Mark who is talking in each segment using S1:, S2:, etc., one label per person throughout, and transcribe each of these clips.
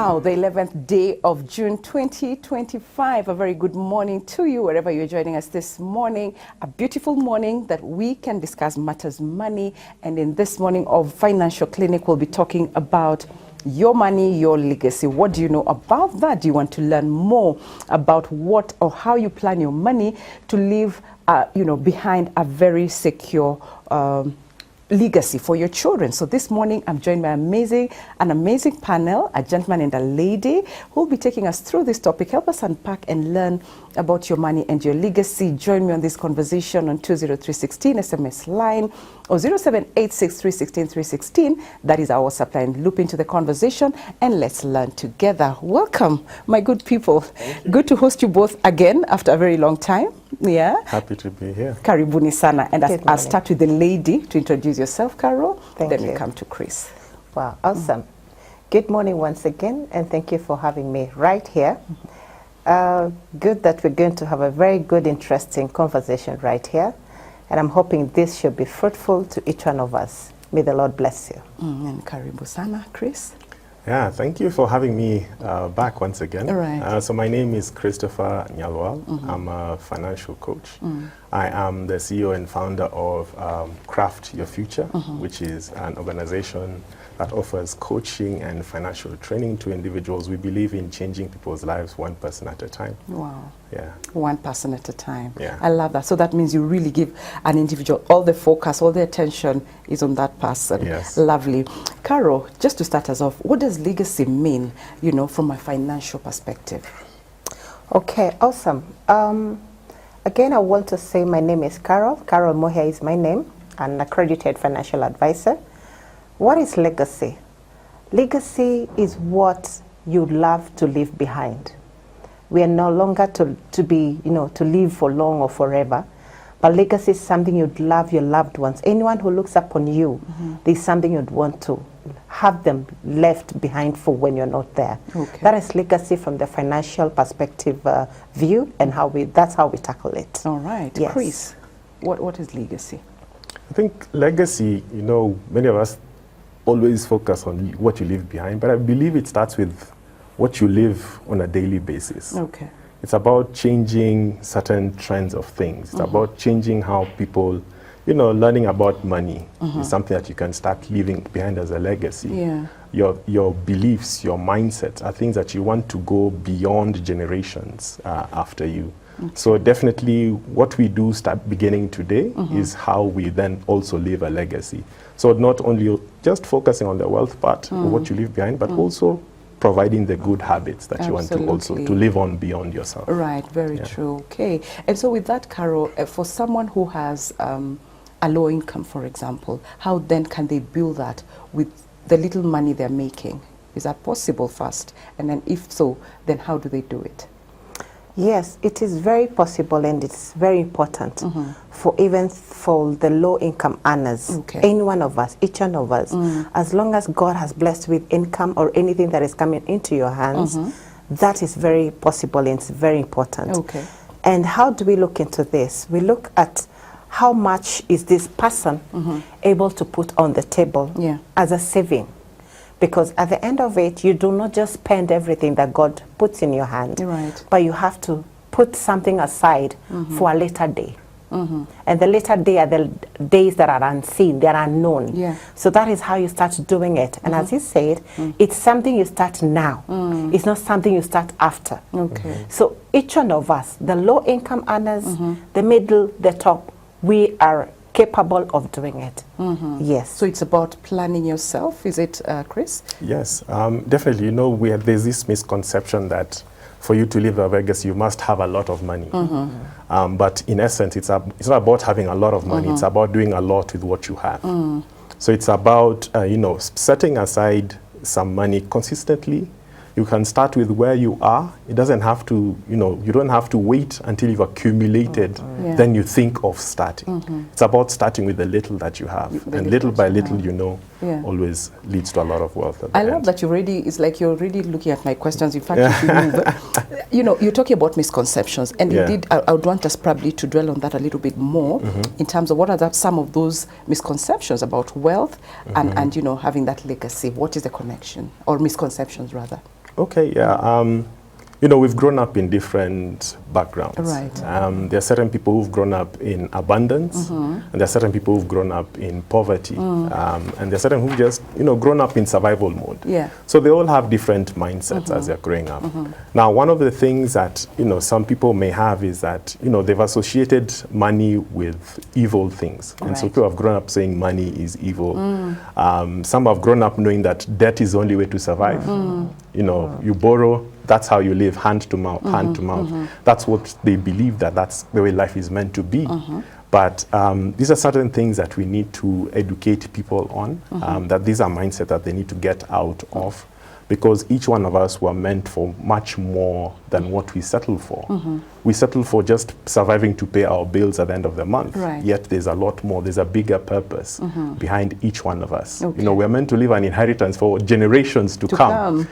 S1: Wow, the 11th day of June 2025. A very good morning to you wherever you're joining us this morning. A beautiful morning that we can discuss matters money. And in this morning of Financial Clinic, we'll be talking about your money, your legacy. What do you know about that? Do you want to learn more about what or how you plan your money to leave, behind a very secure legacy for your children? So this morning I'm joined by an amazing panel, a gentleman and a lady who will be taking us through this topic, help us unpack and learn about your money and your legacy. Join me on this conversation on 20316 SMS line or 0786316316. That is our WhatsApp line. Loop into the conversation and let's learn together. Welcome, my good people. Good to host you both again after a very long time. Yeah.
S2: Happy to be here.
S1: Karibuni sana. And I'll start with the lady to introduce yourself, Carol.
S3: Thank you.
S1: Then we come to Chris.
S3: Wow, awesome. Good morning once again, and thank you for having me right here. Good that we're going to have a very good, interesting conversation right here. And I'm hoping this should be fruitful to each one of us. May the Lord bless you.
S1: And Karibu sana, Chris.
S2: Yeah, thank you for having me back once again.
S1: Right.
S2: So my name is Christopher Nyalwal. I'm a financial coach. I am the CEO and founder of Craft Your Future, which is an organization that offers coaching and financial training to individuals. We believe in changing people's lives one person at a time.
S1: Wow.
S2: Yeah.
S1: One person at a time.
S2: Yeah.
S1: I love that. So that means you really give an individual all the focus, all the attention is on that person.
S2: Yes.
S1: Lovely. Caro, just to start us off, what does legacy mean, from a financial perspective?
S3: Okay, awesome. Again, I want to say my name is Carol. Carol Moher is my name. I'm an accredited financial advisor. What is legacy? Legacy is what you love to leave behind. We are no longer to live for long or forever, but legacy is something you'd love your loved ones. Anyone who looks upon you, there's something you'd want to have them left behind for when you're not there.
S1: Okay.
S3: That is legacy from the financial perspective view, and that's how we tackle it.
S1: All right.
S3: Yes.
S1: Chris, what is legacy?
S2: I think legacy, many of us always focus on what you leave behind, but I believe it starts with what you live on a daily basis.
S1: Okay.
S2: It's about changing certain trends of things. It's about changing how people, learning about money is something that you can start leaving behind as a legacy.
S1: Yeah.
S2: Your beliefs, your mindset are things that you want to go beyond generations after you. So definitely what we do start beginning today is how we then also leave a legacy. So not only just focusing on the wealth part of what you leave behind, but also providing the good habits that you want to also to live on beyond yourself.
S1: Right, very true. Okay. And so with that, Carol, for someone who has a low income, for example, how then can they build that with the little money they're making? Is that possible first? And then if so, then how do they do it?
S3: Yes, it is very possible, and it's very important for the low-income earners, any one of us, each one of us, as long as God has blessed with income or anything that is coming into your hands, that is very possible and it's very important.
S1: Okay.
S3: And how do we look into this? We look at how much is this person able to put on the table as a saving. Because at the end of it, you do not just spend everything that God puts in your hand, but you have to put something aside for a later day. And the later day are the days that are unseen, they are unknown.
S1: Yeah.
S3: So that is how you start doing it. And as he said, it's something you start now. It's not something you start after.
S1: Okay.
S3: So each one of us, the low income earners, the middle, the top, we are capable of doing it. Yes.
S1: So it's about planning yourself, is it, Chris?
S2: Yes, definitely. There's this misconception that for you to leave a legacy, you must have a lot of money. But in essence, it's not about having a lot of money. It's about doing a lot with what you have. So it's about, setting aside some money consistently. You can start with where you are. It doesn't have to, you don't have to wait until you've accumulated, then you think of starting. It's about starting with the little that you have. And little by little, always leads to a lot of wealth.
S1: I love that it's like you're already looking at my questions. In fact, you should move. You know, you're talking about misconceptions, and indeed, I would want us probably to dwell on that a little bit more in terms of what are some of those misconceptions about wealth and, you know, having that legacy. What is the connection, or misconceptions rather?
S2: Okay, you know, we've grown up in different backgrounds.
S1: Right.
S2: There are certain people who've grown up in abundance, and there are certain people who've grown up in poverty, and there are certain who've just, you know, grown up in survival mode.
S1: Yeah.
S2: So they all have different mindsets as they're growing up. Now, one of the things that, you know, some people may have is that, you know, they've associated money with evil things. And so people have grown up saying money is evil. Some have grown up knowing that debt is the only way to survive. You know, you borrow, that's how you live, hand to mouth, hand to mouth. That's what they believe, that's the way life is meant to be. But these are certain things that we need to educate people on, that these are mindsets that they need to get out of, because each one of us were meant for much more than what we settle for. We settle for just surviving to pay our bills at the end of the month. Yet there's a lot more, there's a bigger purpose behind each one of us. You know, we're meant to leave an inheritance for generations to come.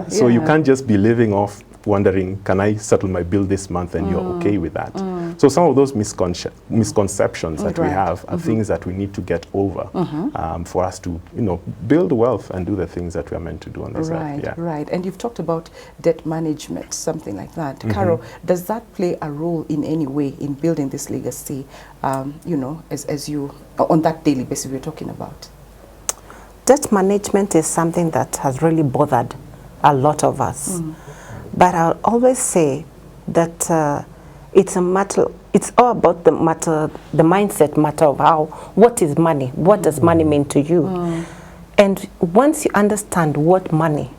S2: So you can't just be living off wondering, can I settle my bill this month, and you're okay with that. So some of those misconceptions that we have are things that we need to get over for us to, you know, build wealth and do the things that we are meant to do on this earth.
S1: Right. And you've talked about debt management, something like that. Carol, does that play a role in any way in building this legacy, you know, as you, on that daily basis we're talking about?
S3: Debt management is something that has really bothered a lot of us. But I'll always say that it's all about the mindset matter of what is money? What does money mean to you? And once you understand what money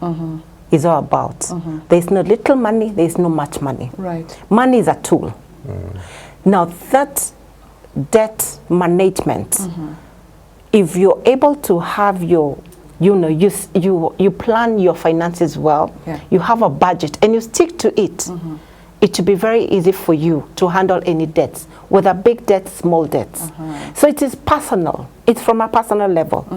S3: is all about, there's no little money, there's no much money. Money is a tool. Now that debt management, if you're able to have your, you know, you plan your finances well, you have a budget and you stick to it, it should be very easy for you to handle any debts, whether big debts, small debts. So it is personal. It's from a personal level.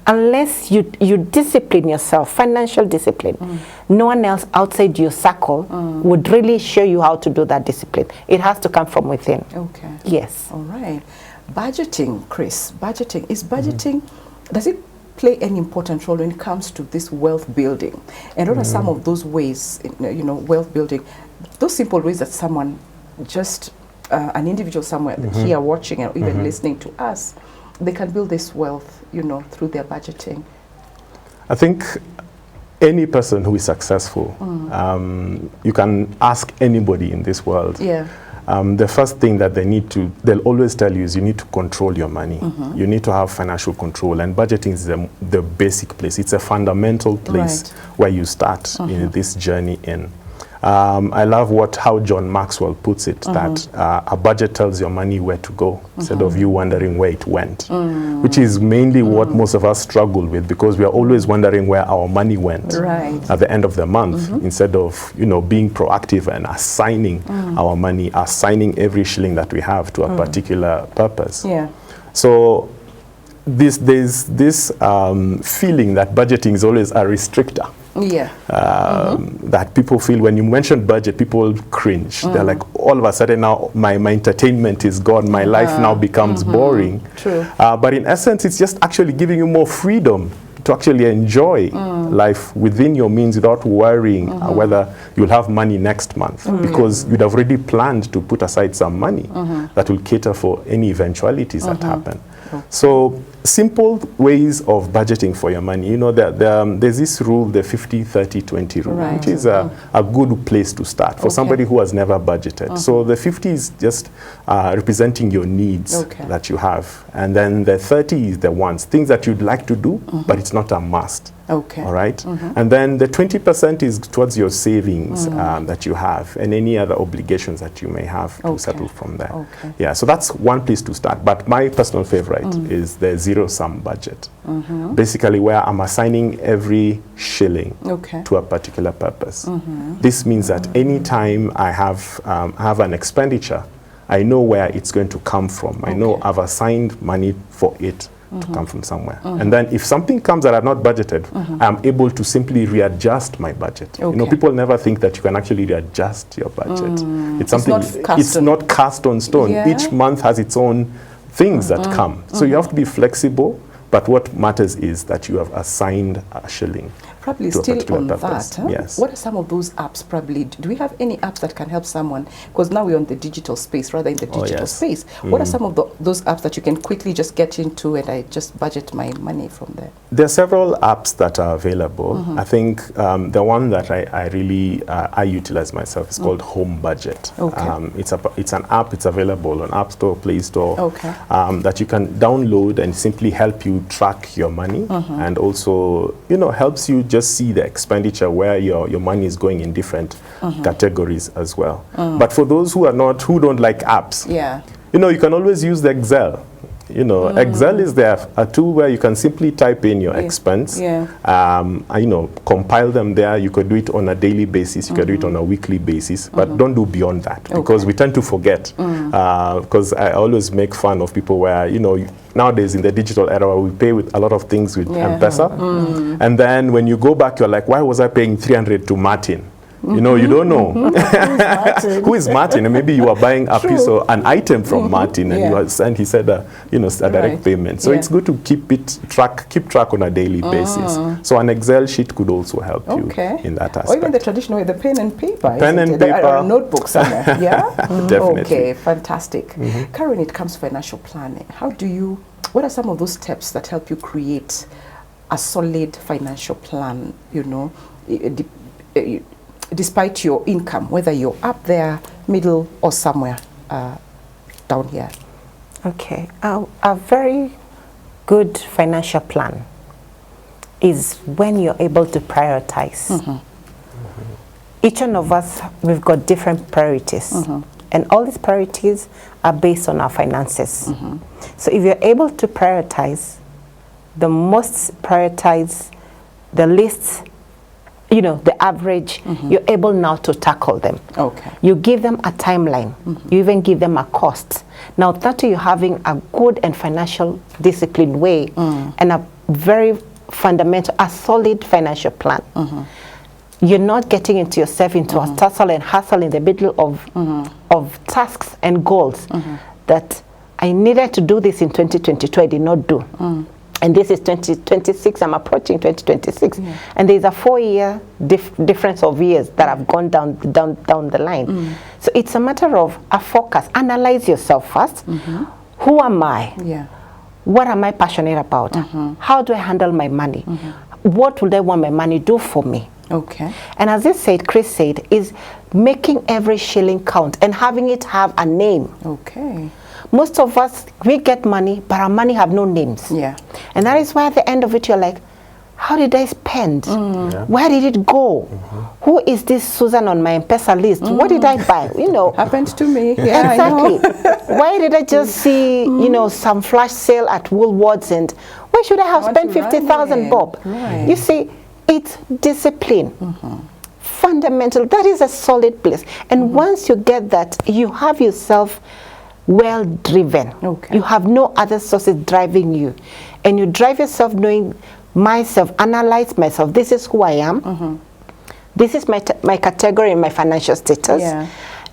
S3: Unless you discipline yourself, financial discipline, no one else outside your circle would really show you how to do that discipline. It has to come from within. Yes.
S1: All right. Budgeting, Chris. Budgeting. Is budgeting, does it play an important role when it comes to this wealth building? And what are some of those ways, you know, wealth building, those simple ways that someone, just an individual somewhere here watching or even listening to us, they can build this wealth, you know, through their budgeting?
S2: I think any person who is successful, you can ask anybody in this world. The first thing that they'll always tell you is you need to control your money. You need to have financial control, and budgeting is the basic place. It's a fundamental place where you start in this journey in. I love how John Maxwell puts it, that a budget tells your money where to go instead of you wondering where it went, which is mainly what most of us struggle with, because we are always wondering where our money went at the end of the month, instead of, you know, being proactive and assigning our money, assigning every shilling that we have to a particular purpose. So there's this feeling that budgeting is always a restrictor. That people feel when you mention budget, people cringe. They're like, all of a sudden now my entertainment is gone, my life now becomes boring. But in essence, it's just actually giving you more freedom to actually enjoy life within your means without worrying whether you'll have money next month, because you'd have already planned to put aside some money that will cater for any eventualities that happen. So simple ways of budgeting for your money. You know, there's this rule, the 50-30-20 rule, which is a good place to start for somebody who has never budgeted. So the 50 is just representing your needs that you have. And then the 30 is the wants, things that you'd like to do, but it's not a must. All right? And then the 20% is towards your savings that you have and any other obligations that you may have to settle from there. Yeah, so that's one place to start. But my personal favorite is the zero-sum budget. Basically, where I'm assigning every shilling to a particular purpose. This means that any time I have an expenditure, I know where it's going to come from. I know I've assigned money for it to come from somewhere. And then if something comes that I've not budgeted, I'm able to simply readjust my budget. You know,
S1: Okay.
S2: people never think that you can actually readjust your budget. It's something,
S1: It's not cast on-
S2: not cast on stone.
S1: Yeah.
S2: Each month has its own things that come. So you have to be flexible, but what matters is that you have assigned a shilling.
S1: Probably
S2: to a
S1: still
S2: particular
S1: on
S2: purpose.
S1: that. Huh?
S2: Yes.
S1: What are some of those apps? Probably, do we have any apps that can help someone? Because now we're on the digital space, rather in the
S2: Oh,
S1: digital
S2: yes.
S1: space. What are some of those apps that you can quickly just get into and I just budget my money from there?
S2: There are several apps that are available. I think the one that I really I utilize myself is called Home Budget.
S1: Okay.
S2: It's an app. It's available on App Store, Play Store.
S1: Okay.
S2: That you can download and simply help you track your money, and also helps you just see the expenditure where your money is going in different categories as well. But for those who don't like apps,
S1: Yeah.
S2: you can always use the Excel. Excel is a tool where you can simply type in your expense,
S1: Yeah.
S2: Compile them there. You could do it on a daily basis, you could do it on a weekly basis, but don't do beyond that, because we tend to forget. Because I always make fun of people where, nowadays in the digital era, we pay with a lot of things with
S1: Yeah.
S2: M-Pesa, and then when you go back, you're like, why was I paying 300 to Martin? You don't know. Who is Martin? And maybe you are buying a piece of an item from Martin, and
S1: Yeah.
S2: he said, a direct
S1: Right.
S2: payment. So
S1: Yeah.
S2: it's good to keep track on a daily basis. So an Excel sheet could also help you in that aspect.
S1: Or even the traditional way, the pen and paper.
S2: Pen
S1: isn't
S2: and
S1: it?
S2: paper.
S1: Or a notebook somewhere. Yeah?
S2: Definitely.
S1: Okay, fantastic. Karen, when it comes to financial planning, what are some of those steps that help you create a solid financial plan, despite your income, whether you're up there, middle, or somewhere down here?
S3: Okay. A very good financial plan is when you're able to prioritize. Each one of us, we've got different priorities. And all these priorities are based on our finances. So if you're able to prioritize, the most prioritize, the least, the average, you're able now to tackle them.
S1: Okay.
S3: You give them a timeline. You even give them a cost. Now that you're having a good and financial disciplined way and a very fundamental, a solid financial plan. You're not getting yourself into a tussle and hustle in the middle of tasks and goals that I needed to do this in 2022, I did not do. And this is 2026, I'm approaching 2026. And there's a 4-year difference of years that have gone down the line. So it's a matter of a focus. Analyze yourself first. Who am I?
S1: Yeah.
S3: What am I passionate about? How do I handle my money? What would I want my money do for me?
S1: Okay.
S3: And as Chris said, is making every shilling count and having it have a name.
S1: Okay.
S3: Most of us, we get money, but our money have no names.
S1: Yeah.
S3: And that is why at the end of it, you're like, how did I spend?
S2: Yeah.
S3: Where did it go? Who is this Susan on my M-Pesa list? What did I buy?
S1: Happened to me. Yeah,
S3: exactly.
S1: I know.
S3: Why did I just see, some flash sale at Woolworths, and why should I have
S1: want
S3: spent
S1: to run
S3: 50,000
S1: it.
S3: bob?
S1: Right.
S3: You see, it's discipline. Fundamental. That is a solid place. And once you get that, you have yourself well driven.
S1: Okay.
S3: You have no other sources driving you. And you drive yourself knowing myself, analyze myself. This is who I am. This is my category and my financial status.
S1: Yeah.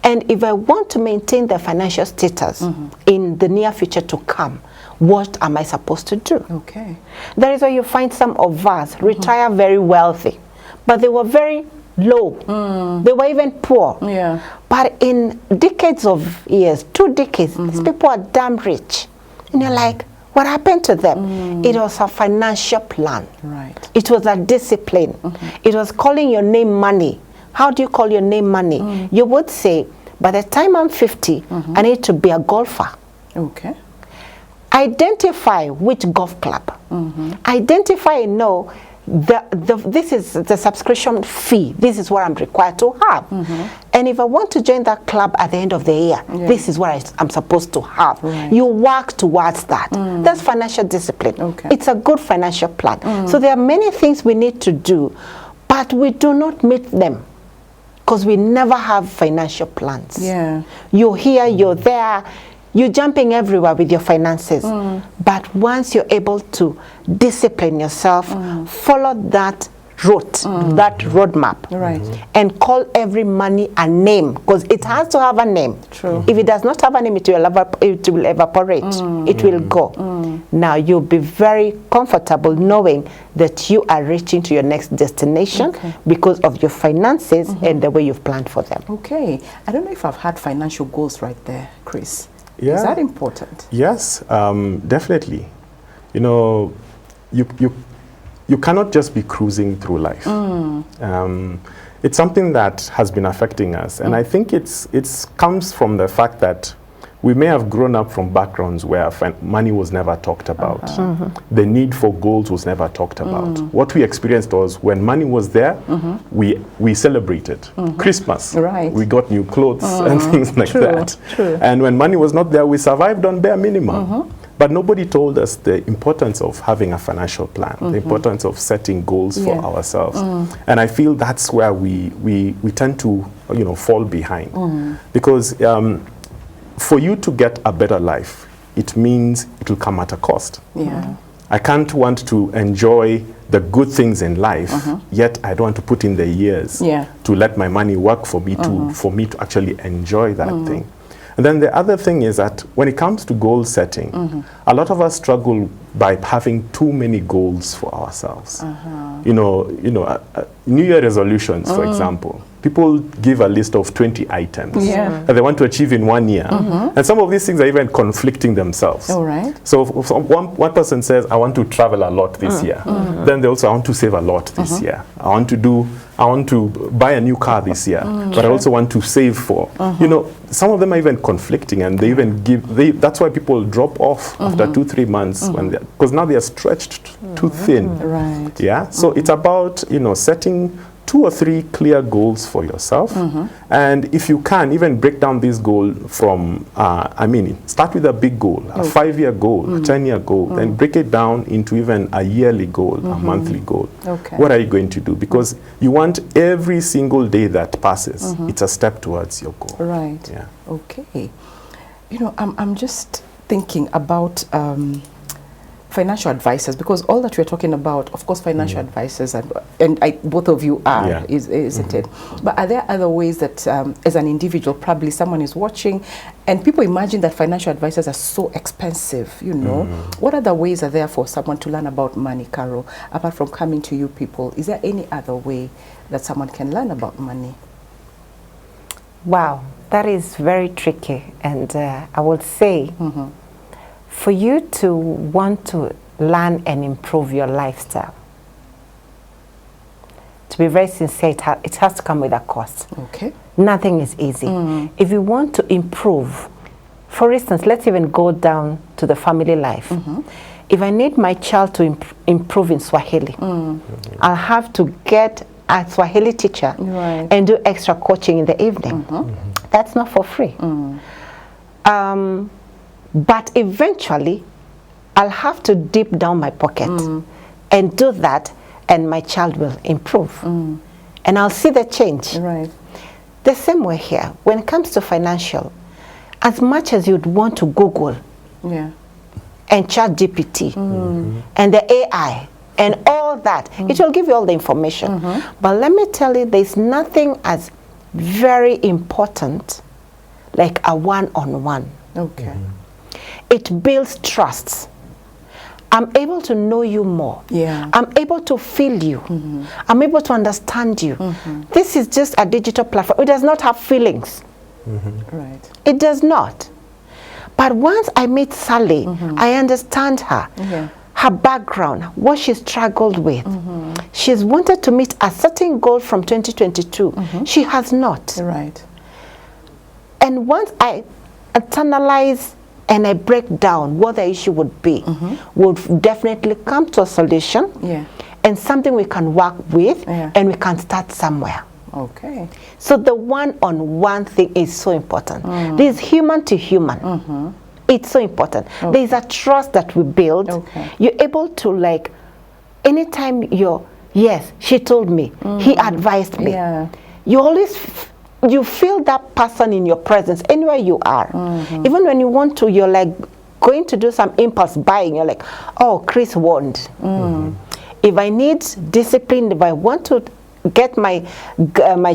S3: And if I want to maintain the financial status in the near future to come, what am I supposed to do?
S1: Okay.
S3: That is why you find some of us retire very wealthy, but they were very low. They were even poor.
S1: Yeah.
S3: But in decades of years, 2 decades, these people are damn rich. And you're like, what happened to them? It was a financial plan.
S1: Right.
S3: It was a discipline. It was calling your name money. How do you call your name money? You would say, by the time I'm 50, I need to be a golfer.
S1: Okay.
S3: Identify which golf club. Identify, this is the subscription fee. This is what I'm required to have. And if I want to join that club at the end of the year, this is what I'm supposed to have.
S1: Right.
S3: You work towards that. That's financial discipline.
S1: Okay.
S3: It's a good financial plan. So there are many things we need to do, but we do not meet them because we never have financial plans.
S1: Yeah.
S3: You're here, you're there. you're jumping everywhere with your finances. But once you're able to discipline yourself, follow that route, that roadmap,
S1: Right.
S3: and call every money a name, because it has to have a name.
S1: True.
S3: If it does not have a name, it will evaporate. It will go. Now you'll be very comfortable knowing that you are reaching to your next destination because of your finances and the way you've planned for them.
S1: Okay. I don't know if I've had financial goals right there, Chris.
S2: Yeah.
S1: Is that important?
S2: Yes, definitely. You know, you cannot just be cruising through life. It's something that has been affecting us, and I think it's comes from the fact that we may have grown up from backgrounds where money was never talked about. The need for goals was never talked about. What we experienced was when money was there, we celebrated. Christmas,
S1: Right.
S2: we got new clothes and things like
S1: True,
S2: that.
S1: true.
S2: And when money was not there, we survived on bare minimum. But nobody told us the importance of having a financial plan, the importance of setting goals for ourselves. And I feel that's where we tend to, you know, fall behind. Because for you to get a better life, it means it will come at a cost.
S1: Yeah.
S2: I can't want to enjoy the good things in life, yet I don't want to put in the years to let my money work for me to actually enjoy that thing. And then the other thing is that when it comes to goal setting, a lot of us struggle by having too many goals for ourselves. You know, New Year resolutions, for example. People give a list of 20 items that they want to achieve in 1 year. And some of these things are even conflicting themselves.
S1: All right.
S2: So if one person says, I want to travel a lot this year. Then they also want to save a lot this year. I want to buy a new car this year, but I also want to save for. You know, some of them are even conflicting, and they even that's why people drop off after 2-3 months because now they are stretched too thin.
S1: Right.
S2: Yeah. So it's about, you know, setting 2 or 3 clear goals for yourself. And if you can, even break down this goal from, start with a big goal, a 5-year goal, a 10-year goal, then break it down into even a yearly goal, a monthly goal.
S1: Okay.
S2: What are you going to do? Because you want every single day that passes, it's a step towards your goal.
S1: Right.
S2: Yeah.
S1: Okay. You know, I'm just thinking about financial advisors, because all that we're talking about, of course, financial advisors, and both of you are, isn't it? But are there other ways that, as an individual, probably someone is watching, and people imagine that financial advisors are so expensive, you know? What other ways are there for someone to learn about money, Carol, apart from coming to you people? Is there any other way that someone can learn about money?
S3: Wow, that is very tricky, and I would say, for you to want to learn and improve your lifestyle, to be very sincere, it has to come with a cost.
S1: Okay.
S3: Nothing is easy. If you want to improve, for instance, let's even go down to the family life. If I need my child to improve in Swahili, I'll have to get a Swahili teacher and do extra coaching in the evening. That's not for free. But eventually, I'll have to dip down my pocket and do that, and my child will improve. And I'll see the change.
S1: Right.
S3: The same way here, when it comes to financial, as much as you'd want to Google and ChatGPT and the AI and all that, it will give you all the information. But let me tell you, there's nothing as very important like a one-on-one.
S1: Okay.
S3: It builds trust. I'm able to know you more. I'm able to feel you. I'm able to understand you. This is just a digital platform. It does not have feelings.
S1: Right.
S3: It does not. But once I meet Sally, I understand her. Her background, what she struggled with. She's wanted to meet a certain goal from 2022. She has not.
S1: Right.
S3: And once I internalize and I break down what the issue would be, we'll definitely come to a solution and something we can work with, and we can start somewhere.
S1: Okay.
S3: So the one-on-one thing is so important. This is human to human. It's so important. There's a trust that we build. You're able to, like, anytime you're, yes, she told me, he advised me. You always you feel that person in your presence anywhere you are. Even when you want to, you're like going to do some impulse buying, you're like, oh, Chris warned. If I need discipline, if I want to get my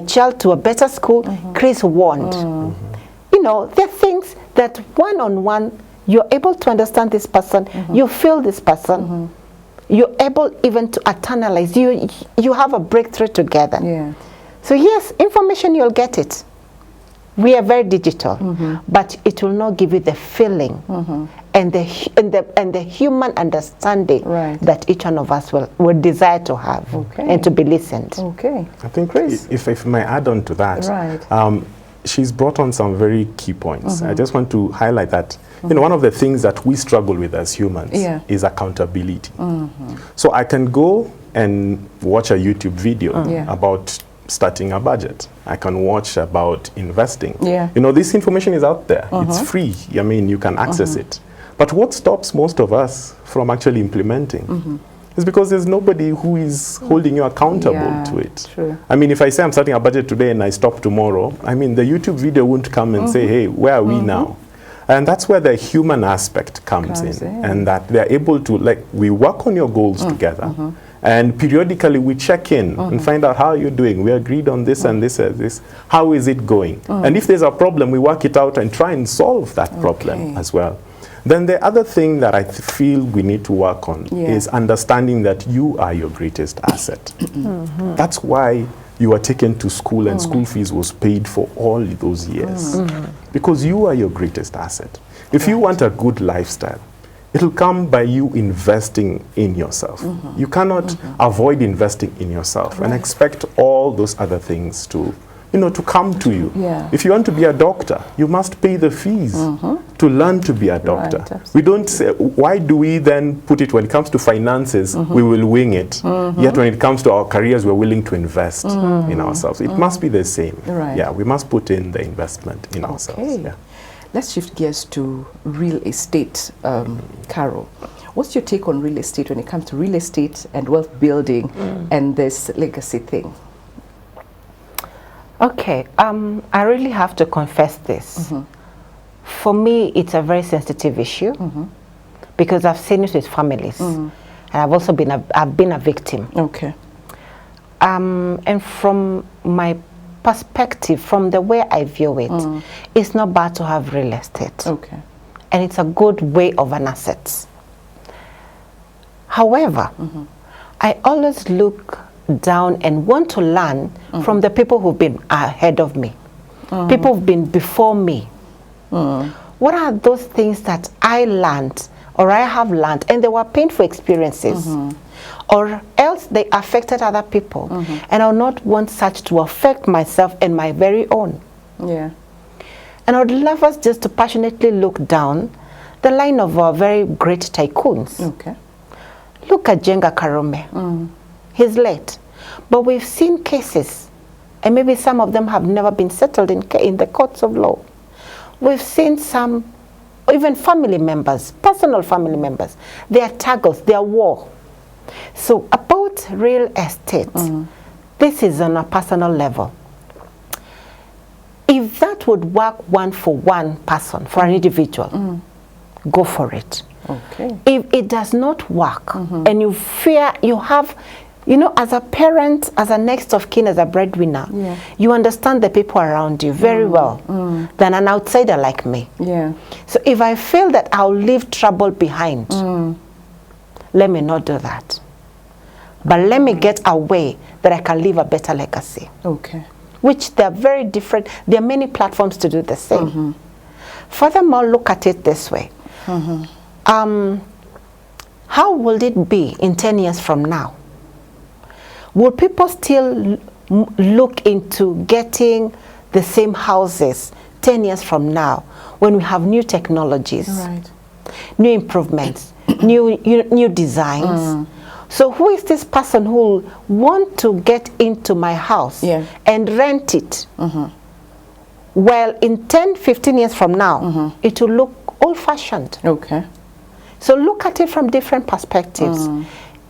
S3: child to a better school, Chris warned. You know, there are things that one-on-one, you're able to understand this person, you feel this person, you're able even to internalize, you have a breakthrough together.
S1: Yeah.
S3: So yes, information, you'll get it. We are very digital, but it will not give you the feeling and the human understanding that each one of us will desire to have and to be listened.
S1: Okay.
S2: I think if I may add on to that, she's brought on some very key points. I just want to highlight that you know, one of the things that we struggle with as humans is accountability. So I can go and watch a YouTube video about starting a budget. I can watch about investing. You know, this information is out there. It's free. I mean, you can access it. But what stops most of us from actually implementing is because there's nobody who is holding you accountable to it.
S1: True.
S2: I mean, if I say I'm starting a budget today and I stop tomorrow, I mean, the YouTube video won't come and say, hey, where are we now? And that's where the human aspect comes in. And that they're able to, like, we work on your goals together. And periodically we check in and find out how you're doing. We agreed on this and this and this. How is it going? And if there's a problem, we work it out and try and solve that problem as well. Then the other thing that I feel we need to work on is understanding that you are your greatest asset. That's why you were taken to school and school fees was paid for all those years. Because you are your greatest asset. If you want a good lifestyle, it'll come by you investing in yourself. You cannot avoid investing in yourself and expect all those other things to, you know, to come to you. If you want to be a doctor, you must pay the fees to learn to be a doctor. We don't say, why do we then put it when it comes to finances, we will wing it. Yet when it comes to our careers, we're willing to invest in ourselves. It must be the same. Yeah, we must put in the investment in ourselves. Yeah.
S1: Let's shift gears to real estate, Carol. What's your take on real estate when it comes to real estate and wealth building and this legacy thing?
S3: Okay, I really have to confess this. For me, it's a very sensitive issue because I've seen it with families, and I've also been a victim.
S1: Okay.
S3: And from my perspective, from the way I view it, it's not bad to have real estate.
S1: Okay.
S3: And it's a good way of an asset. However, I always look down and want to learn from the people who've been ahead of me, people who've been before me. What are those things that I learned or I have learned and they were painful experiences? Or else they affected other people. And I would not want such to affect myself and my very own.
S1: Yeah.
S3: And I would love us just to passionately look down the line of our very great tycoons.
S1: Okay.
S3: Look at Jenga Karume. He's late. But we've seen cases, and maybe some of them have never been settled in the courts of law. We've seen some, even family members, personal family members, their struggles, their war. So about real estate, this is on a personal level. If that would work one for one person, for an individual, go for it.
S1: Okay.
S3: If it does not work and you fear, you have, you know, as a parent, as a next of kin, as a breadwinner, you understand the people around you very well than an outsider like me.
S1: Yeah.
S3: So if I feel that I'll leave trouble behind, let me not do that. But let me get a way that I can leave a better legacy.
S1: Okay.
S3: Which they're very different. There are many platforms to do the same. Furthermore, look at it this way. How will it be in 10 years from now? Will people still look into getting the same houses 10 years from now when we have new technologies, new improvements, new designs? So who is this person who will want to get into my house and rent it? Well, in 10, 15 years from now, it will look old-fashioned.
S1: Okay.
S3: So look at it from different perspectives.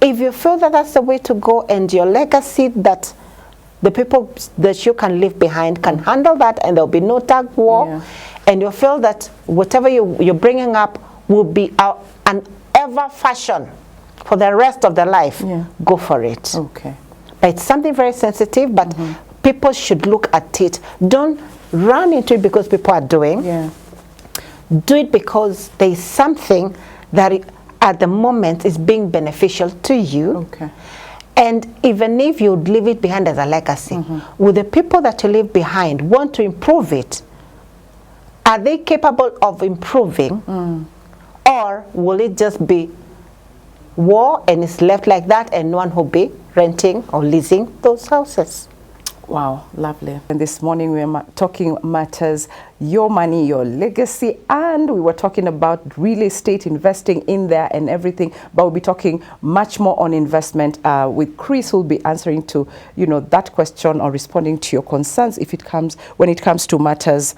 S3: If you feel that that's the way to go and your legacy that the people that you can leave behind can handle that, and there'll be no tug war.
S1: Yeah.
S3: And you feel that whatever you're bringing up will be an ever fashion for the rest of their life.
S1: Yeah.
S3: Go for it.
S1: Okay.
S3: But it's something very sensitive, but people should look at it. Don't run into it because people are doing.
S1: Yeah.
S3: Do it because there is something that at the moment is being beneficial to you.
S1: Okay.
S3: And even if you leave it behind as a legacy, will the people that you leave behind want to improve it? Are they capable of improving? Or will it just be war and it's left like that and no one will be renting or leasing those houses?
S1: Wow, lovely. And this morning we are talking matters, your money, your legacy, and we were talking about real estate, investing in there and everything, but we'll be talking much more on investment with Chris, who'll be answering to, that question or responding to your concerns when it comes to matters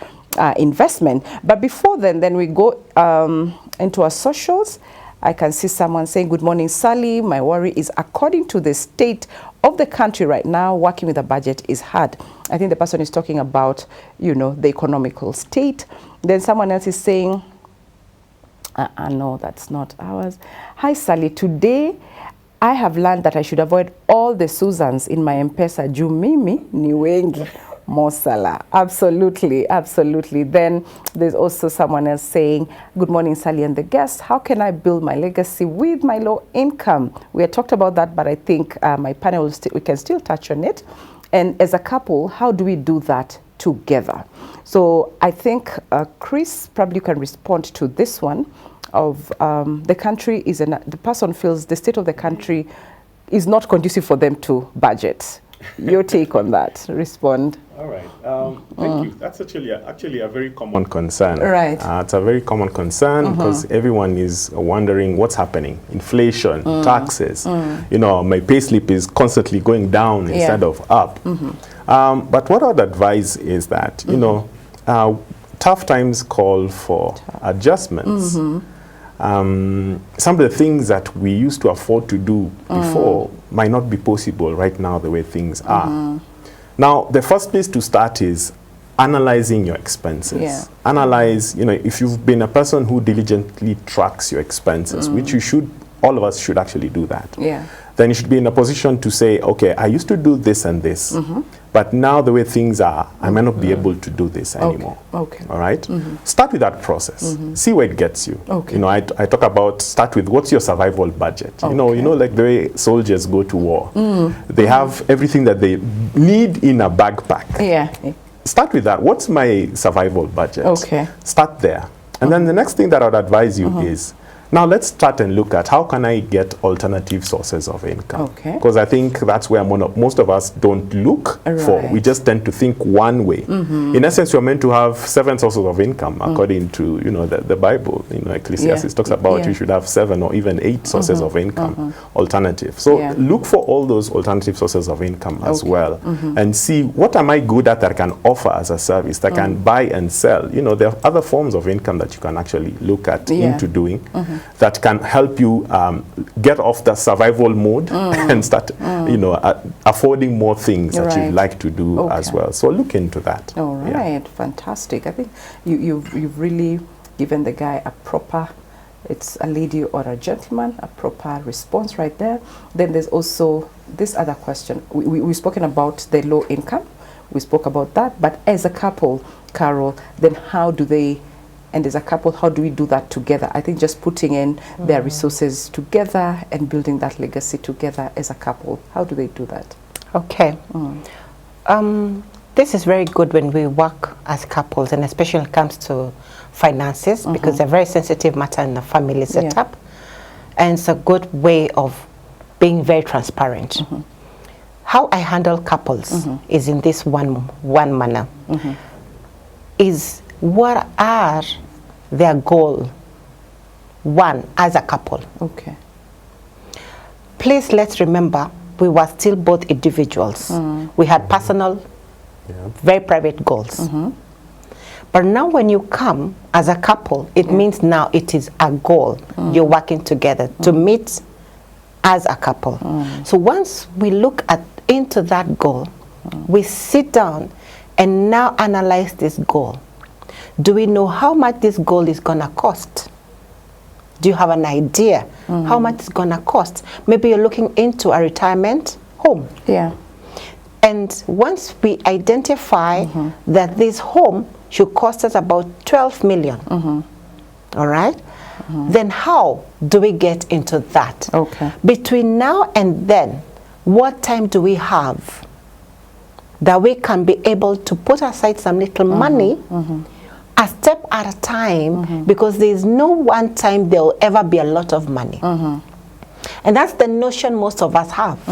S1: investment. But before then we go into our socials. I can see someone saying, good morning, Sally. My worry is according to the state of the country right now, working with a budget is hard. I think the person is talking about, the economical state. Then someone else is saying, no, that's not ours. Hi, Sally. Today, I have learned that I should avoid all the Susans in my M-Pesa. Juu mimi ni wengi. Mosala. Absolutely, absolutely. Then there's also someone else saying, good morning, Sally and the guest. How can I build my legacy with my low income? We had talked about that, but I think my panel, we can still touch on it. And as a couple, how do we do that together? So I think, Chris, probably you can respond to this one of the country the person feels the state of the country is not conducive for them to budget. Your take on that. Respond.
S2: All right. Thank you. That's actually a very common concern.
S1: Right.
S2: It's a very common concern because everyone is wondering what's happening. Inflation, taxes. My payslip is constantly going down instead of up. But what I would advise is that, tough times call for adjustments. Some of the things that we used to afford to do before might not be possible right now the way things are. Now, the first place to start is analyzing your expenses.
S1: Yeah.
S2: Analyze, if you've been a person who diligently tracks your expenses, which all of us should actually do that.
S1: Yeah.
S2: Then you should be in a position to say, okay, I used to do this and this, but now the way things are, I may not be able to do this anymore.
S1: Okay.
S2: All right? Start with that process. See where it gets you.
S1: Okay.
S2: I talk about start with what's your survival budget.
S1: Okay.
S2: Like the way soldiers go to war. They have everything that they need in a backpack.
S1: Yeah.
S2: Start with that. What's my survival budget?
S1: Okay.
S2: Start there. And then the next thing that I would advise you is, now let's start and look at how can I get alternative sources of income.
S1: Okay.
S2: Because I think that's where most of us don't look for.
S1: Right.
S2: We just tend to think one way. In essence, you're meant to have 7 sources of income according to the Bible. Ecclesiastes talks about you should have 7 or even 8 sources of income alternative. So look for all those alternative sources of income as well, and see what am I good at that I can offer as a service that can buy and sell. There are other forms of income that you can actually look at into doing. That can help you get off the survival mode and start, affording more things that you'd like to do as well. So look into that.
S1: All right, fantastic. I think you've really given the guy a proper, it's a lady or a gentleman, a proper response right there. Then there's also this other question. We've spoken about the low income. We spoke about that. But as a couple, Carol, then and as a couple, how do we do that together? I think just putting in their resources together and building that legacy together as a couple. How do they do that?
S3: Okay. This is very good when we work as couples, and especially when it comes to finances, because they're a very sensitive matter in the family setup. And it's a good way of being very transparent. How I handle couples is in this one manner. Is what are their goal, one, as a couple.
S1: Okay.
S3: Please let's remember, we were still both individuals. We had personal, very private goals. But now when you come as a couple, it means now it is a goal. You're working together to meet as a couple. So once we look into that goal, we sit down and now analyze this goal. Do we know how much this goal is going to cost? Do you have an idea how much it's going to cost? Maybe you're looking into a retirement home.
S1: Yeah.
S3: And once we identify that this home should cost us about 12 million, all right? Then how do we get into that?
S1: Okay.
S3: Between now and then, what time do we have that we can be able to put aside some little money, a step at a time, because there is no one time there will ever be a lot of money. And that's the notion most of us have.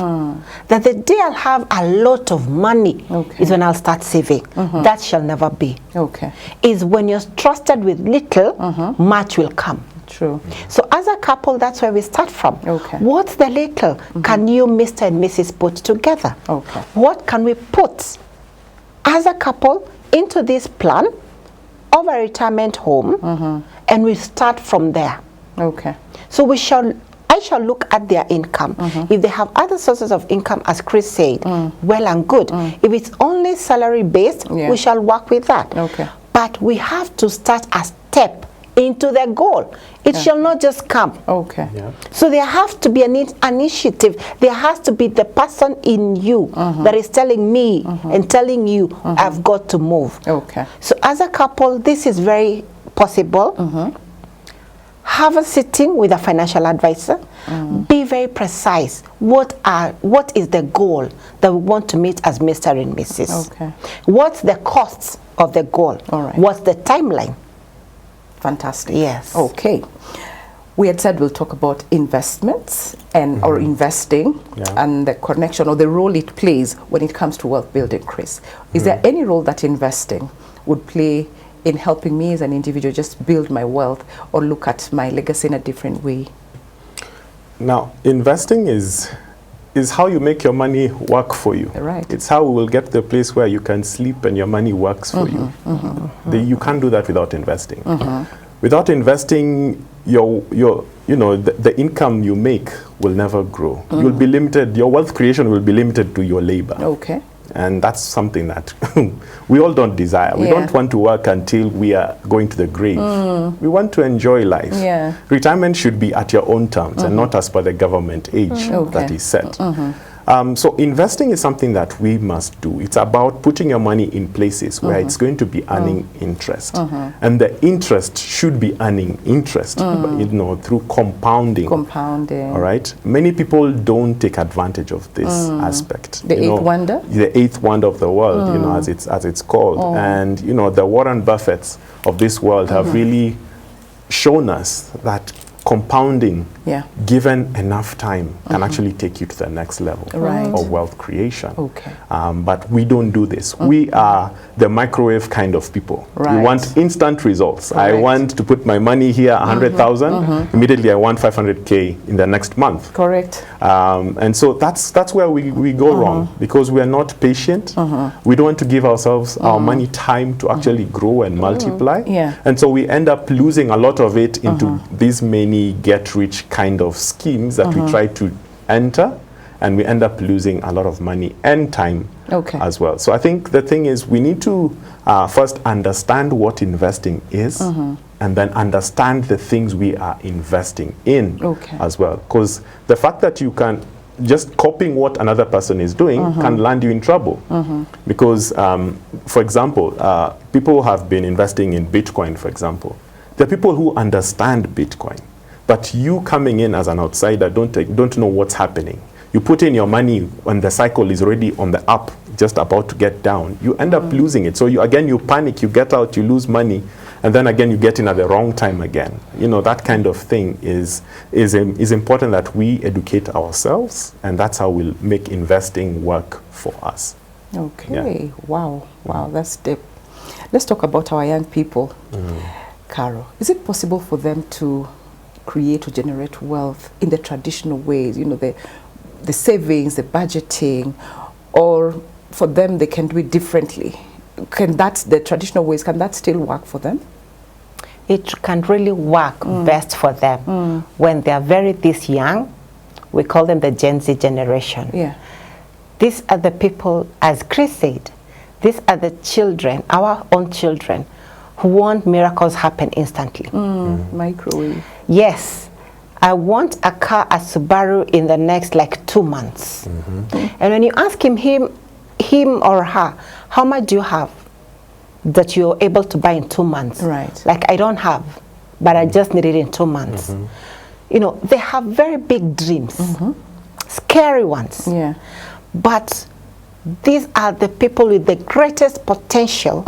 S3: That the day I'll have a lot of money is when I'll start saving. That shall never be.
S1: Okay.
S3: Is when you're trusted with little, much will come.
S1: True.
S3: So as a couple, that's where we start from.
S1: Okay.
S3: What's the little can you, Mr. and Mrs. put together?
S1: Okay.
S3: What can we put as a couple into this plan of a retirement home, and we start from there.
S1: Okay.
S3: So I shall look at their income. If they have other sources of income, as Chris said, well and good. If it's only salary based, we shall work with that.
S1: Okay.
S3: But we have to start a step into the goal. It shall not just come.
S1: Okay.
S2: Yeah.
S3: So there has to be an initiative. There has to be the person in you that is telling me and telling you, I've got to move.
S1: Okay.
S3: So as a couple, this is very possible. Have a sitting with a financial advisor. Be very precise. What is the goal that we want to meet as Mr. and Mrs.?
S1: Okay.
S3: What's the costs of the goal?
S1: All right.
S3: What's the timeline?
S1: Fantastic.
S3: Yes.
S1: Okay. We had said we'll talk about investments and or investing and the connection or the role it plays when it comes to wealth building, Chris. Is there any role that investing would play in helping me as an individual just build my wealth or look at my legacy in a different way?
S2: Now, investing is how you make your money work for you.
S1: Right.
S2: It's how we will get to the place where you can sleep and your money works for you. You can't do that without investing. Without investing, the income you make will never grow. You'll be limited. Your wealth creation will be limited to your labor.
S1: Okay.
S2: And that's something that we all don't desire. We don't want to work until we are going to the grave. We want to enjoy life.
S1: Yeah.
S2: Retirement should be at your own terms and not as per the government age that is set. So investing is something that we must do. It's about putting your money in places where it's going to be earning interest. And the interest should be earning interest, through compounding.
S1: Compounding.
S2: All right. Many people don't take advantage of this aspect.
S1: The eighth wonder?
S2: The eighth wonder of the world, as it's called. And, the Warren Buffetts of this world have really shown us that compounding, given enough time, can actually take you to the next level of wealth creation.
S1: Okay.
S2: But we don't do this. We are the microwave kind of people.
S1: Right.
S2: We want instant results. I want to put my money here, 100,000. Immediately, I want 500K in the next month.
S1: Correct.
S2: And so that's where we go wrong, because we are not patient. We don't want to give ourselves our money time to actually grow and multiply.
S1: Yeah.
S2: And so we end up losing a lot of it into these many get-rich kind of schemes that we try to enter, and we end up losing a lot of money and time as well. So I think the thing is we need to first understand what investing is, and then understand the things we are investing in as well. Because the fact that you can just copying what another person is doing can land you in trouble. Because, for example, people have been investing in Bitcoin, for example. There are people who understand Bitcoin, but you coming in as an outsider don't know what's happening. You put in your money when the cycle is already on the up, just about to get down. You end up losing it. So you panic, you get out, you lose money, and then again you get in at the wrong time again. That kind of thing is important that we educate ourselves, and that's how we'll make investing work for us.
S1: Okay. Yeah. Wow, that's deep. Let's talk about our young people. Carol, is it possible for them to create or generate wealth in the traditional ways, the savings, the budgeting, or for them they can do it differently? The traditional ways, can that still work for them?
S3: It can really work best for them when they are this young. We call them the Gen Z generation.
S1: Yeah.
S3: These are the people, as Chris said, these are the children, our own children, who want miracles happen instantly.
S1: Microwave.
S3: Yes, I want a car, a Subaru, in the next like 2 months. And when you ask him or her, how much do you have that you're able to buy in 2 months?
S1: Right.
S3: Like, I don't have, but I just need it in 2 months. You know, they have very big dreams, scary ones.
S1: Yeah.
S3: But these are the people with the greatest potential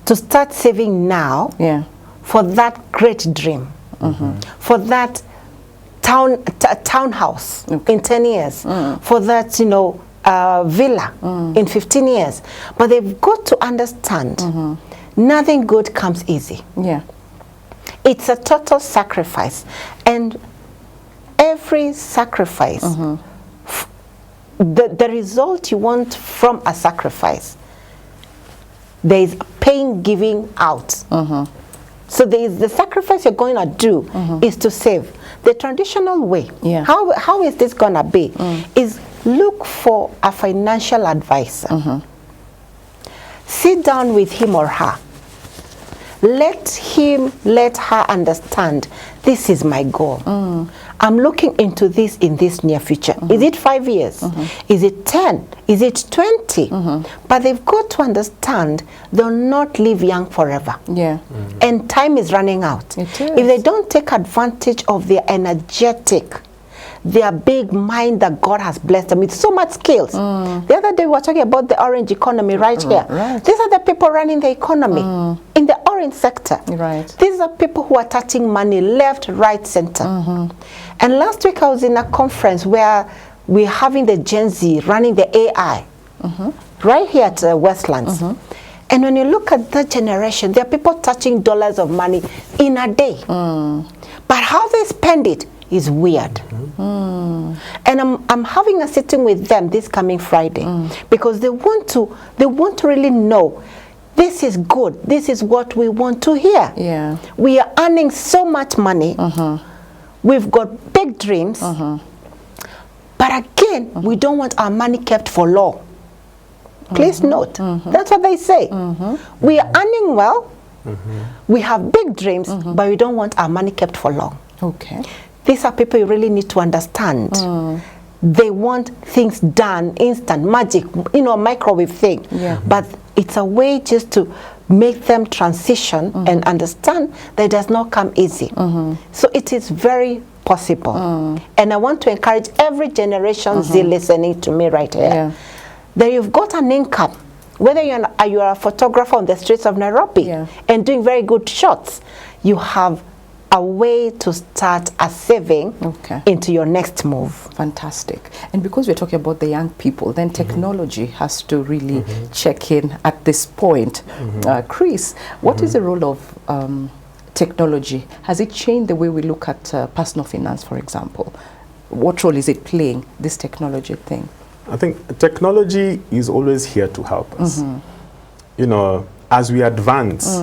S3: to start saving now
S1: Yeah.
S3: for that great dream, for that townhouse in 10 years, for that, you know, villa in 15 years. But they've got to understand nothing good comes easy.
S1: Yeah.
S3: It's a total sacrifice. And every sacrifice, the result you want from a sacrifice, there is pain giving out. So there is the sacrifice you're going to do is to save. The traditional way,
S1: Yeah.
S3: how is this going to be, is look for a financial advisor. Sit down with him or her. Let her understand, this is my goal. I'm looking into this in this near future. Is it 5 years? Is it 10? Is it 20? But they've got to understand they'll not live young forever.
S1: Yeah.
S3: And time is running out.
S1: It is.
S3: If they don't take advantage of their energetic, their big mind that God has blessed them with so much skills. The other day we were talking about the orange economy right here.
S1: Right.
S3: These are the people running the economy in the orange sector.
S1: Right.
S3: These are people who are touching money left, right, center. And last week I was in a conference where we're having the Gen Z running the AI right here at Westlands. And when you look at that generation, there are people touching dollars of money in a day. But how they spend it is weird. And I'm having a sitting with them this coming Friday because they want to really know, this is good, this is what we want to hear.
S1: Yeah.
S3: We are earning so much money, we've got big dreams, but again, we don't want our money kept for long. Please note, that's what they say. We are earning well, we have big dreams, but we don't want our money kept for long.
S1: Okay.
S3: These are people you really need to understand. They want things done, instant, magic, you know, microwave thing.
S1: Yeah.
S3: But it's a way just to make them transition and understand that it does not come easy. So it is very possible. And I want to encourage every generation Z listening to me right here.
S1: Yeah.
S3: That you've got an income, whether you're a photographer on the streets of Nairobi and doing very good shots, you have a way to start a saving into your next move.
S1: Fantastic. And because we're talking about the young people, then technology has to really check in at this point. Chris, what is the role of technology? Has it changed the way we look at personal finance, for example? What role is it playing, this technology thing?
S2: I think technology is always here to help us. You know, as we advance,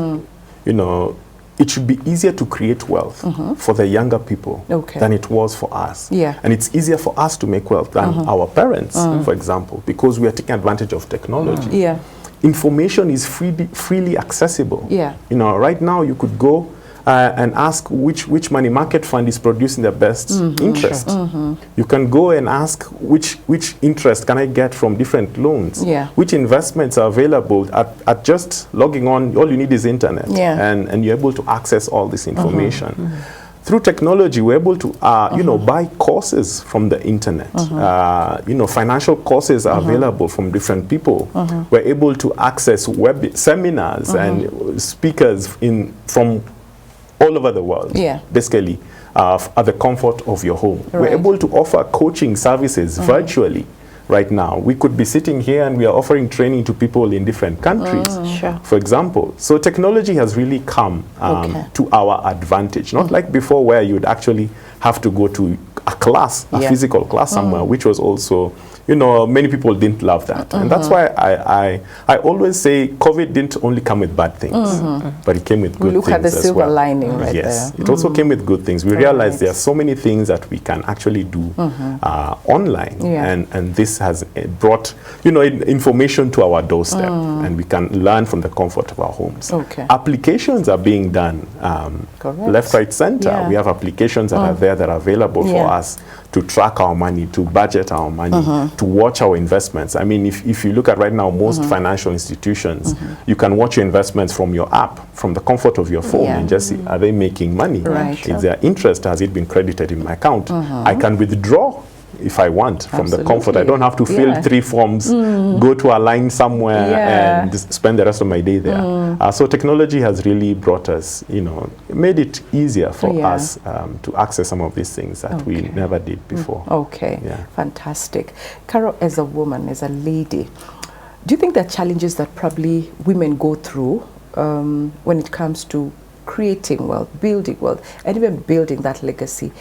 S2: you know, it should be easier to create wealth for the younger people than it was for us.
S1: Yeah.
S2: And it's easier for us to make wealth than our parents, for example, because we are taking advantage of technology.
S1: Yeah.
S2: Information is freely accessible.
S1: Yeah.
S2: You know, right now you could go and ask which money market fund is producing the best interest. You can go and ask which interest can I get from different loans.
S1: Yeah.
S2: Which investments are available at just logging on. All you need is internet.
S1: Yeah.
S2: And you're able to access all this information. Through technology, we're able to you know, buy courses from the internet. You know, financial courses are available from different people. We're able to access web seminars and speakers from all over the world, basically, at the comfort of your home.
S1: Right.
S2: We're able to offer coaching services virtually right now. We could be sitting here and we are offering training to people in different countries, for example. So technology has really come to our advantage, not like before where you'd actually have to go to a class, a physical class somewhere, which was also, you know, many people didn't love that. And that's why I always say COVID didn't only come with bad things, but it came with good things.
S1: Look at the silver
S2: well.
S1: lining right
S2: yes,
S1: there.
S2: it also came with good things. We realized there are so many things that we can actually do online, and this has brought, you know, information to our doorstep, and we can learn from the comfort of our homes.
S1: Okay.
S2: Applications are being done left, right, center.
S1: Yeah.
S2: We have applications that are there that are available for us to track our money, to budget our money, to watch our investments. I mean, if you look at right now, most financial institutions, you can watch your investments from your app, from the comfort of your phone, and just see, are they making money?
S1: Right.
S2: Is there interest? Has it been credited in my account? I can withdraw if I want from the comfort. I don't have to fill 3 forms, go to a line somewhere and spend the rest of my day there. So technology has really brought us, you know, made it easier for us to access some of these things that we never did before.
S1: Okay, fantastic. Carol, as a woman, as a lady, do you think there are challenges that probably women go through when it comes to creating wealth, building wealth, and even building that legacy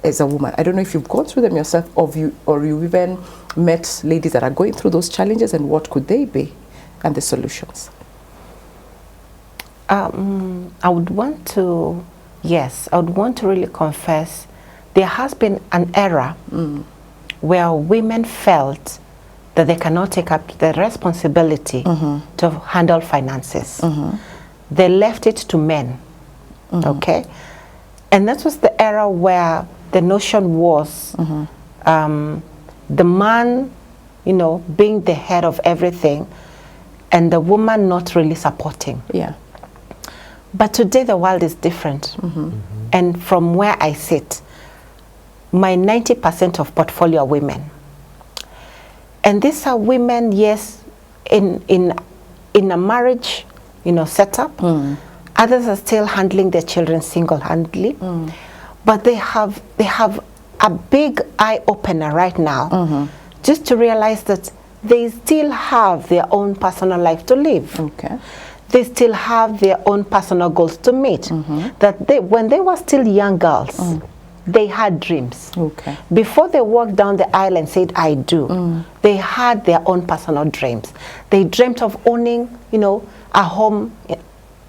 S1: as a woman? I don't know if you've gone through them yourself, or you even met ladies that are going through those challenges, and what could they be and the solutions?
S3: I would want to really confess there has been an era where women felt that they cannot take up the responsibility to handle finances. They left it to men, okay? And that was the era where the notion was the man, you know, being the head of everything, and the woman not really supporting.
S1: Yeah.
S3: But today the world is different. And from where I sit, my 90% of portfolio are women. And these are women, yes, in a marriage, you know, setup. Others are still handling their children single-handedly. But they have a big eye-opener right now, just to realize that they still have their own personal life to live.
S1: Okay.
S3: They still have their own personal goals to meet. That when they were still young girls, they had dreams.
S1: Okay.
S3: Before they walked down the aisle and said, I do, they had their own personal dreams. They dreamt of owning, you know, a home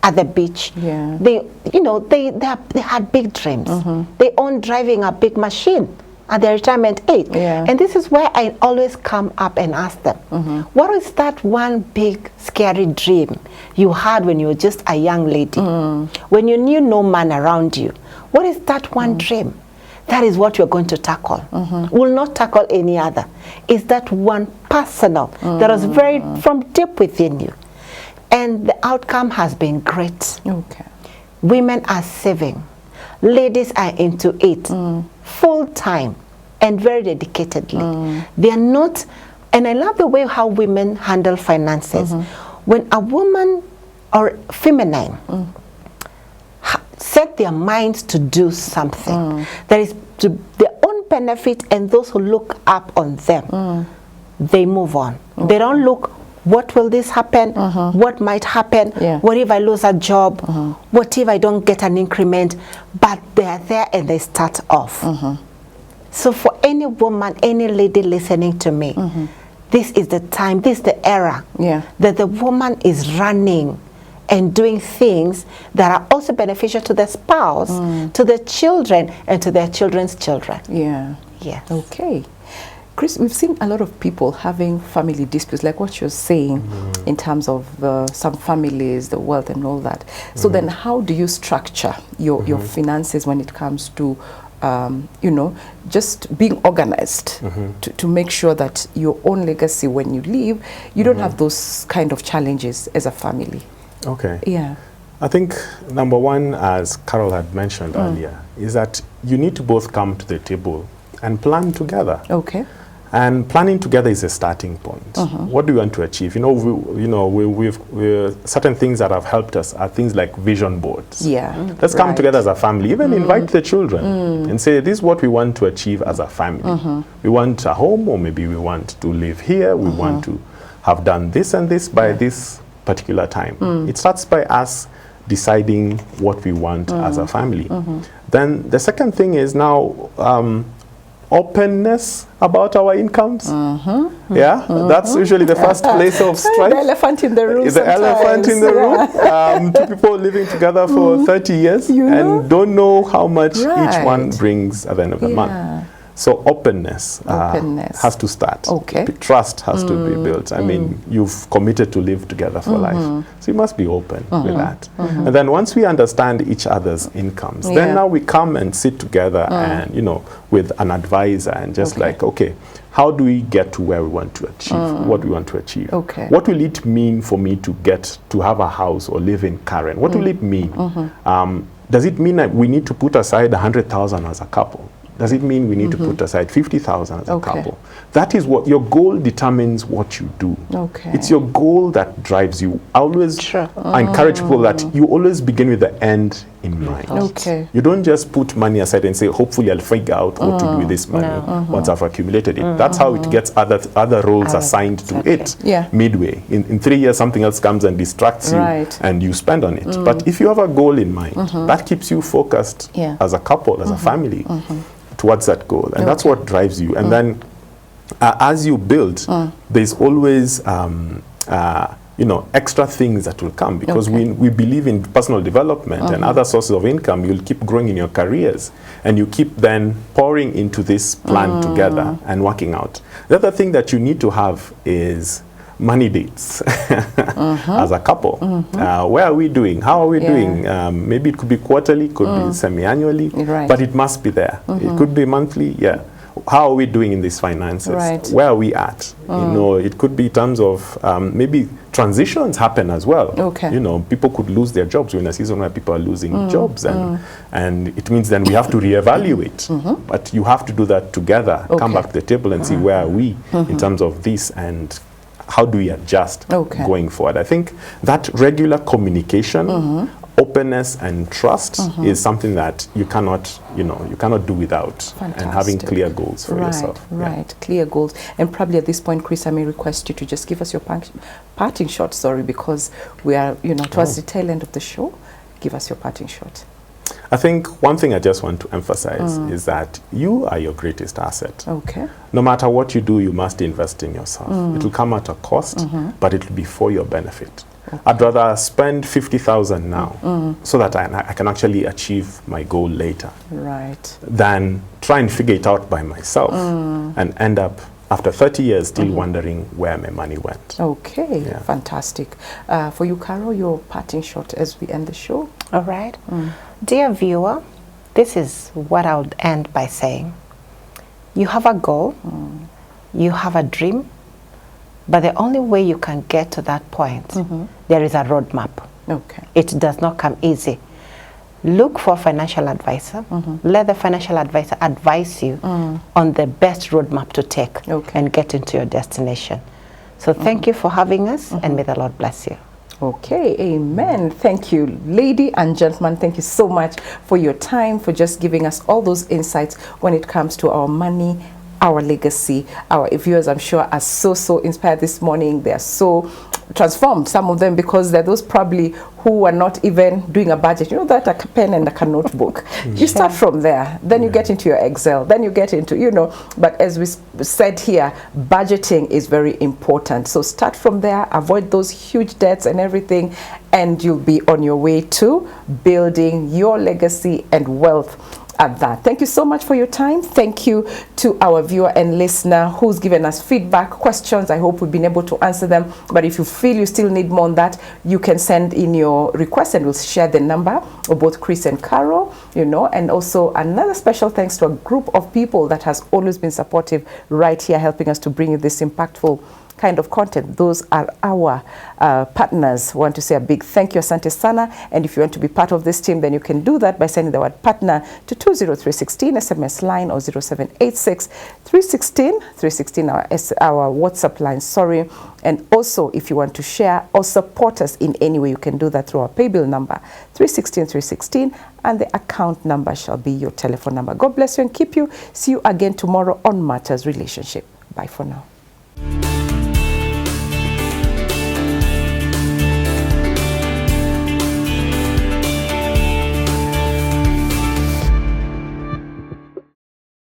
S3: at the beach.
S1: Yeah.
S3: They, you know, they had big dreams. They owned driving a big machine at their retirement age.
S1: Yeah.
S3: And this is where I always come up and ask them, what is that one big scary dream you had when you were just a young lady? When you knew no man around you? What is that one dream? That is what you're going to tackle. Will not tackle any other. Is that one personal that was very from deep within you? And the outcome has been great.
S1: Okay.
S3: Women are saving. Ladies are into it full time and very dedicatedly. They are not, and I love the way how women handle finances. When a woman or feminine set their minds to do something that is to their own benefit and those who look up on them, they move on. They don't look, what will this happen? What might happen? What if I lose a job? What if I don't get an increment? But they are there and they start off. So for any woman, any lady listening to me, this is the time, this is the era that the woman is running and doing things that are also beneficial to the spouse, to the children, and to their children's children.
S1: Yeah.
S3: Yes.
S1: Okay. Chris, we've seen a lot of people having family disputes, like what you're saying, in terms of some families, the wealth and all that. So then how do you structure your finances when it comes to, you know, just being organized to make sure that your own legacy when you leave, you don't have those kind of challenges as a family?
S2: Okay.
S1: Yeah.
S2: I think number one, as Carol had mentioned earlier, is that you need to both come to the table and plan together.
S1: Okay.
S2: And planning together is a starting point. What do you want to achieve? You know, we've certain things that have helped us are things like vision boards.
S1: Yeah.
S2: Let's come together as a family. Even invite the children and say, this is what we want to achieve as a family. We want a home, or maybe we want to live here. We want to have done this and this by this particular time. It starts by us deciding what we want as a family. Then the second thing is now, openness about our incomes. Yeah, that's usually the first place of strife.
S1: The elephant in the room.
S2: The elephant in the room. Two people living together for 30 years and don't know how much each one brings at the end of the month. So openness has to start.
S1: Okay.
S2: Trust has to be built. I mean, you've committed to live together for life. So you must be open with that. And then once we understand each other's incomes, then now we come and sit together and, you know, with an advisor and just like, okay, how do we get to where we want to achieve, what we want to achieve?
S1: Okay.
S2: What will it mean for me to get to have a house or live in Karen? What will it mean? Does it mean that we need to put aside 100,000 as a couple? Does it mean we need to put aside 50,000 as a couple? That is what your goal determines what you do.
S1: Okay.
S2: It's your goal that drives you. I always encourage people that you always begin with the end in mind.
S1: Okay.
S2: You don't just put money aside and say, hopefully I'll figure out what to do with this money once I've accumulated it. That's how it gets other roles assigned to it midway. In 3 years, something else comes and distracts you and you spend on it. But if you have a goal in mind, that keeps you focused as a couple, as a family, towards that goal. And that's what drives you. And then as you build, there's always you know, extra things that will come, because we believe in personal development and other sources of income. You'll keep growing in your careers, and you keep then pouring into this plan together and working out. The other thing that you need to have is money dates as a couple. Where are we doing? How are we doing? Maybe it could be quarterly, could be semi-annually, but it must be there. It could be monthly, How are we doing in these finances? Where are we at? You know, it could be in terms of maybe transitions happen as well. You know, people could lose their jobs. We're in a season where people are losing jobs, and it means then we have to reevaluate. But you have to do that together. Come back to the table and see where are we in terms of this, and how do we adjust going forward. I think that regular communication, openness and trust is something that you cannot, you know, you cannot do without. And having clear goals for yourself.
S1: Clear goals. And probably at this point, Chris, I may request you to just give us your parting shot, because we are, you know, towards the tail end of the show. Give us your parting shot.
S2: I think one thing I just want to emphasize is that you are your greatest asset. No matter what you do, you must invest in yourself. It will come at a cost, but it will be for your benefit. I'd rather spend 50,000 now so that I can actually achieve my goal later, than try and figure it out by myself and end up after 30 years still wondering where my money went. Fantastic. For you, Carol, your parting shot as we end the show.
S3: All right. Dear viewer, this is what I would end by saying. You have a goal, you have a dream, but the only way you can get to that point, there is a roadmap. It does not come easy. Look for a financial advisor. Let the financial advisor advise you on the best roadmap to take and get into your destination. So thank you for having us, and may the Lord bless you.
S1: Amen. Thank you, lady and gentlemen. Thank you so much for your time, for just giving us all those insights when it comes to our money, our legacy. Our viewers, I'm sure, are so inspired this morning. They are so transformed, some of them, because they're those probably who are not even doing a budget. You know, that a pen and a notebook. You start from there, then you get into your Excel, then you get into, you know, but as we said here, budgeting is very important. So start from there, avoid those huge debts and everything, and you'll be on your way to building your legacy and wealth at that. Thank you so much for your time. Thank you to our viewer and listener who's given us feedback, questions. I hope we've been able to answer them. But if you feel you still need more on that, you can send in your request and we'll share the number of both Chris and Carol, you know. And also another special thanks to a group of people that has always been supportive right here, helping us to bring you this impactful kind of content. Those are our partners. We want to say a big thank you, asante sana. And if you want to be part of this team, then you can do that by sending the word partner to 20316 SMS line, or 0786 316 316 our WhatsApp line. Sorry. And also, if you want to share or support us in any way, you can do that through our paybill number 316 316, and the account number shall be your telephone number. God bless you and keep you. See you again tomorrow on Matters Relationship. Bye for now.